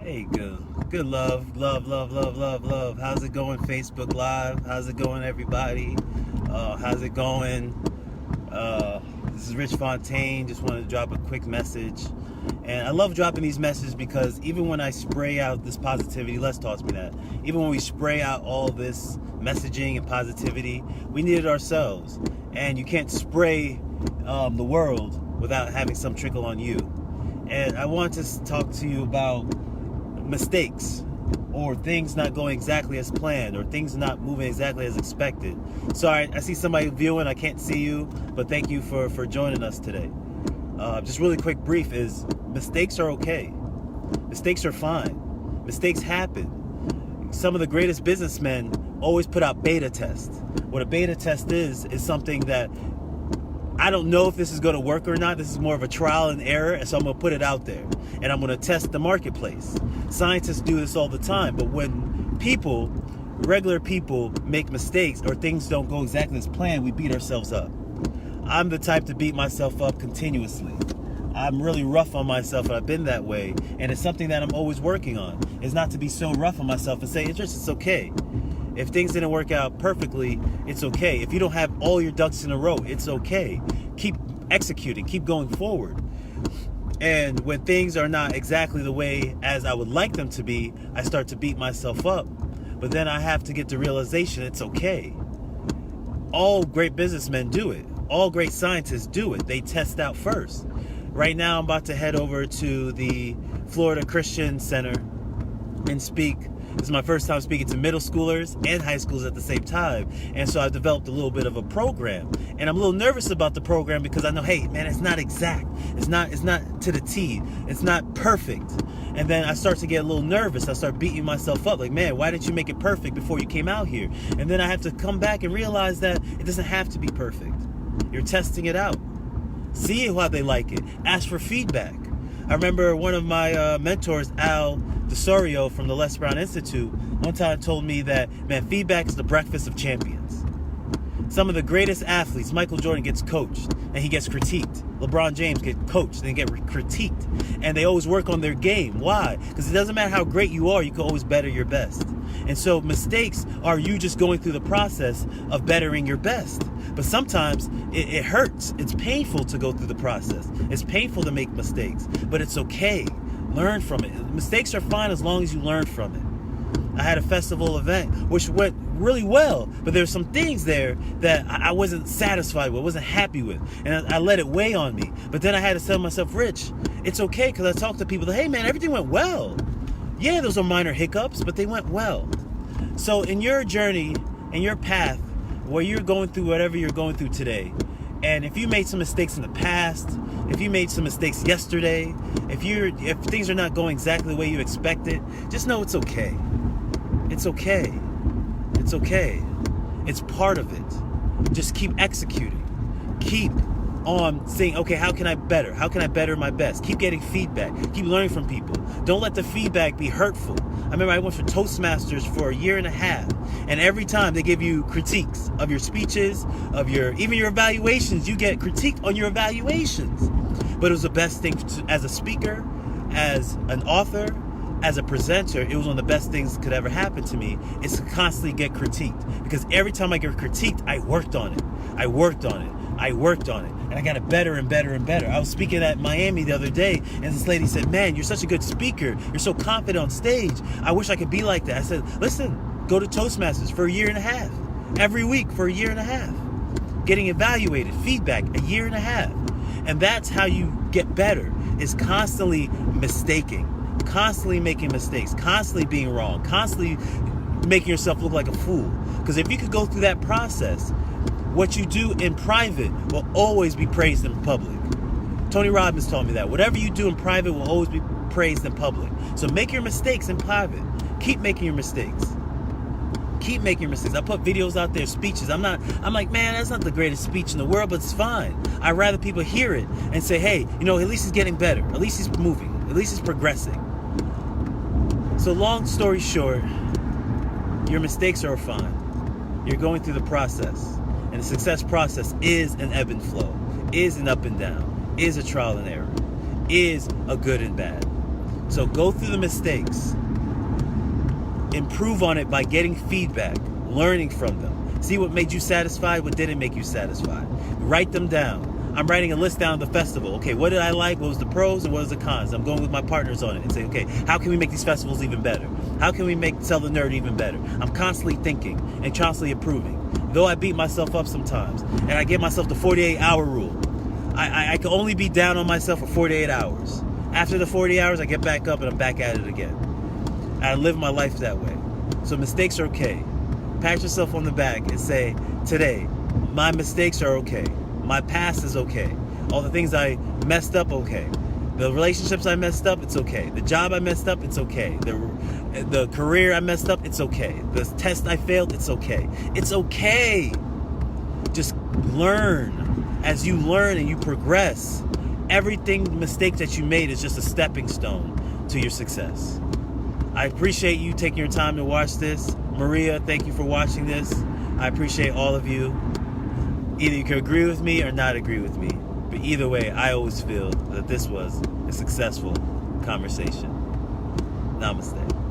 Hey, good love. How's it going, Facebook Live? How's it going, everybody? How's it going? This is Rich Fontaine. Just wanted to drop a quick message. And I love dropping these messages because even when I spray out this positivity, Les taught me that. Even when we spray out all this messaging and positivity, we need it ourselves. And you can't spray the world without having some trickle on you. And I want to talk to you about mistakes or things not going exactly as planned or things not moving exactly as expected. Sorry, I see somebody viewing. I can't see you, but thank you for joining us today. Just really quick brief is mistakes are okay. Mistakes are fine. Mistakes happen. Some of the greatest businessmen always put out beta tests. What a beta test is something that I don't know if this is going to work or not. This is more of a trial and error, and so I'm going to put it out there. And I'm going to test the marketplace. Scientists do this all the time, but when regular people make mistakes or things don't go exactly as planned, we beat ourselves up. I'm the type to beat myself up continuously. I'm really rough on myself, and I've been that way. And it's something that I'm always working on, is not to be so rough on myself and say, it's okay. If things didn't work out perfectly, it's okay. If you don't have all your ducks in a row, it's okay. Keep executing, keep going forward. And when things are not exactly the way as I would like them to be, I start to beat myself up. But then I have to get the realization it's okay. All great businessmen do it. All great scientists do it. They test out first. Right now, I'm about to head over to the Florida Christian Center and speak. This is my first time speaking to middle schoolers and high schoolers at the same time. And so I've developed a little bit of a program. And I'm a little nervous about the program because I know, hey, man, it's not exact. It's not to the T. It's not perfect. And then I start to get a little nervous. I start beating myself up. Like, man, why didn't you make it perfect before you came out here? And then I have to come back and realize that it doesn't have to be perfect. You're testing it out. See how they like it. Ask for feedback. I remember one of my mentors, Al DeSorio from the Les Brown Institute, one time told me that, man, feedback is the breakfast of champions. Some of the greatest athletes, Michael Jordan gets coached and he gets critiqued. LeBron James gets coached and get critiqued. And they always work on their game. Why? Because it doesn't matter how great you are, you can always better your best. And so mistakes are you just going through the process of bettering your best. But sometimes it hurts. It's painful to go through the process. It's painful to make mistakes, but it's okay. Learn from it. Mistakes are fine as long as you learn from it. I had a festival event which went really well, but there's some things there that I wasn't satisfied with, wasn't happy with, and I let it weigh on me. But then I had to tell myself, Rich, it's okay, because I talked to people that, hey man, everything went well. Yeah, those are minor hiccups, but they went well. So in your journey, in your path, where you're going through whatever you're going through today, and if you made some mistakes in the past, if you made some mistakes yesterday, if things are not going exactly the way you expected, just know it's okay. It's okay. It's okay. It's part of it. Just keep executing. Keep on saying, okay, how can I better? How can I better my best? Keep getting feedback. Keep learning from people. Don't let the feedback be hurtful. I remember I went for Toastmasters for a year and a half, and every time they give you critiques of your speeches, of even your evaluations. You get critiqued on your evaluations. But it was the best thing as a speaker, as an author, as a presenter. It was one of the best things that could ever happen to me, is to constantly get critiqued. Because every time I get critiqued, I worked on it. And I got it better and better and better. I was speaking at Miami the other day, and this lady said, man, you're such a good speaker. You're so confident on stage. I wish I could be like that. I said, listen, go to Toastmasters for a year and a half. Every week for a year and a half. Getting evaluated, feedback, a year and a half. And that's how you get better, is constantly mistaking, constantly making mistakes, constantly being wrong, constantly making yourself look like a fool. Because if you could go through that process, what you do in private will always be praised in public. Tony Robbins told me that. Whatever you do in private will always be praised in public. So make your mistakes in private. Keep making your mistakes. Keep making your mistakes. I put videos out there, speeches. I'm like, man, that's not the greatest speech in the world, but it's fine. I'd rather people hear it and say, hey, at least he's getting better. At least he's moving. At least he's progressing. So long story short, your mistakes are fine. You're going through the process. And the success process is an ebb and flow, is an up and down, is a trial and error, is a good and bad. So go through the mistakes. Improve on it by getting feedback, learning from them. See what made you satisfied, what didn't make you satisfied. Write them down. I'm writing a list down at the festival. Okay, what did I like? What was the pros and what was the cons? I'm going with my partners on it and say, okay, how can we make these festivals even better? How can we make Sell the Nerd even better? I'm constantly thinking and constantly improving. Though I beat myself up sometimes, and I give myself the 48-hour rule. I can only be down on myself for 48 hours. After the 40 hours, I get back up and I'm back at it again. I live my life that way. So mistakes are okay. Pat yourself on the back and say, today, my mistakes are okay. My past is okay. All the things I messed up, okay. The relationships I messed up, it's okay. The job I messed up, it's okay. The career I messed up, it's okay. The test I failed, it's okay. It's okay. Just learn. As you learn and you progress, everything, mistake that you made is just a stepping stone to your success. I appreciate you taking your time to watch this. Maria, thank you for watching this. I appreciate all of you. Either you can agree with me or not agree with me. But either way, I always feel that this was a successful conversation. Namaste.